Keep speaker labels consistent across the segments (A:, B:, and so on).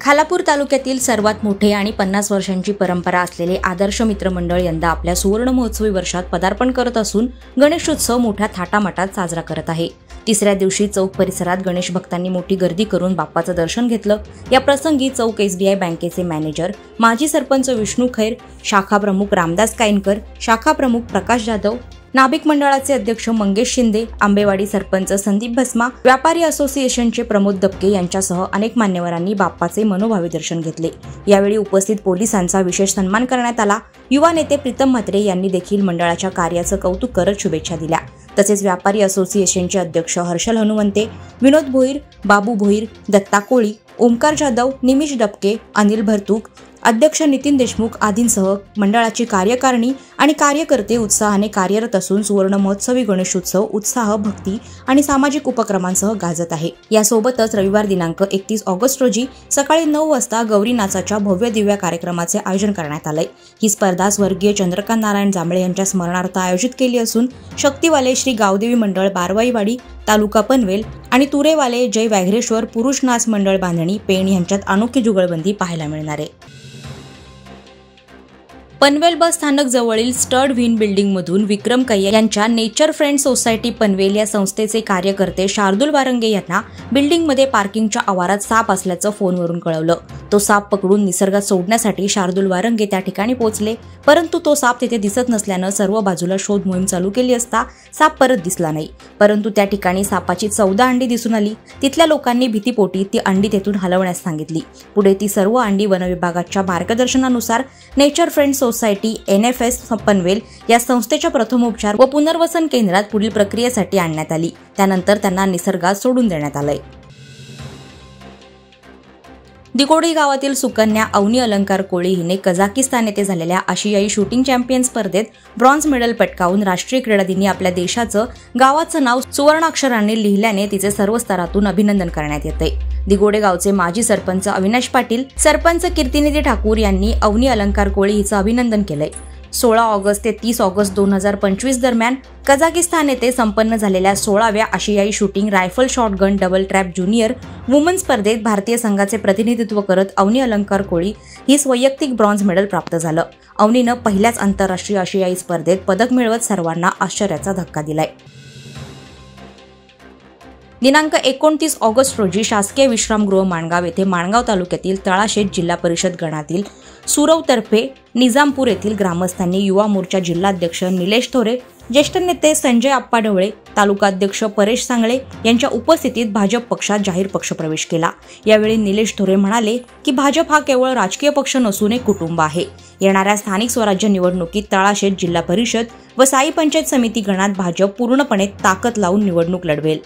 A: खालापूर तालुक्यातील सर्वात मोठे आणि 50 वर्षांची परंपरा असलेले आदर्श मित्रमंडळ यंदा आपल्या सुवर्ण महोत्सवी वर्षात पदार्पण करत असून गणेशोत्सव मोठ्या थाटामाटात साजरा करत आहे। तिसऱ्या दिवशी चौक परिसरात गणेश भक्तांनी मोठी गर्दी करून बाप्पाचं दर्शन घेतलं। या प्रसंगी चौक SBI बँकेचे मॅनेजर, माजी सरपंच विष्णू खैर, शाखा प्रमुख रामदास कायनकर, शाखा प्रमुख प्रकाश जाधव, नाभिक मंडळाचे अध्यक्ष मंगेश शिंदे, आंबेवाडी सरपंच संदीप भस्मा, व्यापारी असोसिएशनचे प्रमोद दबके यांच्यासह अनेक मान्यवरांनी बाप्पाचे मनोभावे दर्शन घेतले। यावेळी उपस्थित पोलिसांचा विशेष सन्मान करण्यात आला। युवा नेते प्रीतम म्हात्रे यांनी देखील मंडळाच्या कार्याचं कौतुक करत शुभेच्छा दिल्या। तसेच व्यापारी असोसिएशनचे अध्यक्ष हर्षल हनुमंते, विनोद भोईर, बाबू भोईर, दत्ता कोळी, ओमकार जाधव, निमिष डबके, अनिल भरतूक, अध्यक्ष नितीन देशमुख आदींसह मंडळाची कार्यकारिणी आणि कार्यकर्ते उत्साहाने कार्यरत असून सुवर्ण महोत्सवी गणेशोत्सव उत्साह, भक्ती आणि सामाजिक उपक्रमांसह गाजत आहे। यासोबतच रविवार दिनांक 31 ऑगस्ट रोजी सकाळी 9 वाजता गौरी नाचाच्या भव्य दिव्य कार्यक्रमाचे आयोजन करण्यात आले। ही स्पर्धा स्वर्गीय चंद्रकांत नारायण जांभळे यांच्या स्मरणार्थ आयोजित केली असून शक्तीवाले श्री गावदेवी मंडळ बारवाईवाडी तालुका पनवेल आणि तुरेवाले जय व्याघ्रेश्वर पुरुष नाच मंडळ बांधणी पेण यांच्यात अनोखी जुगलबंदी पाहायला मिळणार आहे। पनवेल बस स्थानक जवळील स्टड व्हीन बिल्डिंगमधून विक्रम कैय्या यांच्या नेचर फ्रेंड सोसायटी पनवेल या संस्थेचे कार्यकर्ते शार्दूल वारंगे यांना बिल्डिंगमध्ये पार्किंगच्या आवारात साप असल्याचं फोनवरून कळवलं। तो साप पकडून निसर्गात सोडण्यासाठी शार्दूल वारंगे त्या ठिकाणी पोहोचले, परंतु तो साप तिथे दिसत नसल्यानं सर्व बाजूला शोध मोहीम चालू केली असता साप परत दिसला नाही। परंतु त्या ठिकाणी सापाची 14 अंडी दिसून आली। तिथल्या लोकांनी भीतीपोटी ती अंडी तेथून हलवण्यास सांगितली। पुढे ती सर्व अंडी वनविभागाच्या मार्गदर्शनानुसार nature friend society NFS Panvel या संस्थेच्या प्रथमोपचार व पुनर्वसन केंद्रात पुढील प्रक्रियेसाठी आणण्यात आली। त्यानंतर त्यांना निसर्गात सोडून देण्यात आलंय। दिगोडी गावातील सुकन्या अवनी अलंकार कोळी हिने कझाकिस्तान येथे झालेल्या आशियाई शूटिंग चॅम्पियन स्पर्धेत ब्रॉन्झ मेडल पटकावून राष्ट्रीय क्रीडा दिनी आपल्या देशाचं गावाचं नाव सुवर्णाक्षरांनी लिहिल्याने तिचे सर्व स्तरातून अभिनंदन करण्यात येते। दिगोडे गावचे माजी सरपंच अविनाश पाटील, सरपंच कीर्तिनिधी ठाकूर यांनी अवनी अलंकार कोळी हिचं अभिनंदन केलंय। 16 ऑगस्ट ते 30 ऑगस्ट 2025 दरम्यान कझाकिस्तान येथे संपन्न झालेल्या 16व्या आशियाई shooting rifle shotgun double trap junior woman स्पर्धेत भारतीय संघाचे प्रतिनिधित्व करत अवनी अलंकार कोळी हिस वैयक्तिक ब्रॉन्झ मेडल प्राप्त झालं। अवनीनं पहिल्याच आंतरराष्ट्रीय आशियाई स्पर्धेत पदक मिळवत सर्वांना आश्चर्याचा धक्का दिलाय। दिनांक 29 ऑगस्ट रोजी शासकीय विश्रामगृह माणगाव येथे माणगाव तालुक्यातील तळाशेत जिल्हा परिषद गणातील सुरवतर्फे निजामपूर येथील ग्रामस्थांनी युवा मोर्चा जिल्हाध्यक्ष निलेश थोरे, ज्येष्ठ नेते संजय आप्पा ढवळे, तालुकाध्यक्ष परेश सांगळे यांच्या उपस्थितीत भाजप पक्षात जाहीर पक्षप्रवेश केला। यावेळी निलेश थोरे म्हणाले की भाजप हा केवळ राजकीय पक्ष नसून एक कुटुंब आहे। येणाऱ्या स्थानिक स्वराज्य निवडणुकीत तळाशेत जिल्हा परिषद व साई पंचायत समिती गणात भाजप पूर्णपणे ताकद लावून निवडणूक लढवेल।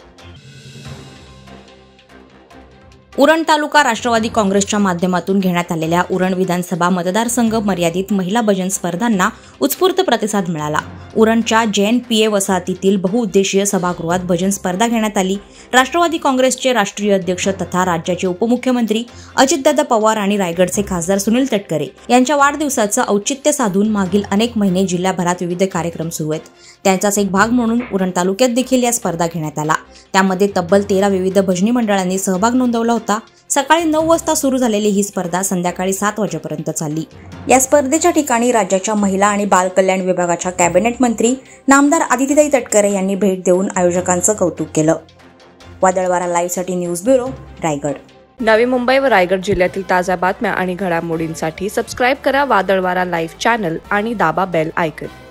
A: उरण तालुका राष्ट्रवादी काँग्रेसच्या माध्यमातून घेण्यात आलेल्या उरण विधानसभा मतदारसंघ मर्यादित महिला भजन स्पर्धांना उत्स्फूर्त प्रतिसाद मिळाला। उरणच्या JNPA वसाहतीतील बहुउद्देशीय सभागृहात भजन स्पर्धा घेण्यात आली। राष्ट्रवादी काँग्रेसचे राष्ट्रीय अध्यक्ष तथा राज्याचे उपमुख्यमंत्री अजितदादा पवार आणि रायगडचे खासदार सुनील तटकरे यांच्या वाढदिवसाचं औचित्य साधून मागील अनेक महिने जिल्हाभरात विविध कार्यक्रम सुरू आहेत। त्यांचाच एक भाग म्हणून उरण तालुक्यात देखील या स्पर्धा घेण्यात आला। त्यामध्ये तब्बल 13 विविध भजनी मंडळांनी सहभाग नोंदवला होता। सकाळी 9 वाजता सुरू झालेली ही स्पर्धा संध्याकाळी 7 वाजेपर्यंत चालली। या स्पर्धेच्या ठिकाणी राज्याच्या महिला आणि बाल कल्याण विभागाच्या कॅबिनेट मंत्री नामदार आदितीताई तटकरे यांनी भेट देऊन आयोजकांचं कौतुक केलं। वादळवारा लाईव्हसाठी न्यूज ब्युरो, रायगड।
B: नवी मुंबई व रायगड जिल्ह्यातील ताज्या बातम्या आणि घडामोडींसाठी सबस्क्राईब करा वादळवारा लाईव्ह चॅनल आणि दाबा बेल आयकॉन।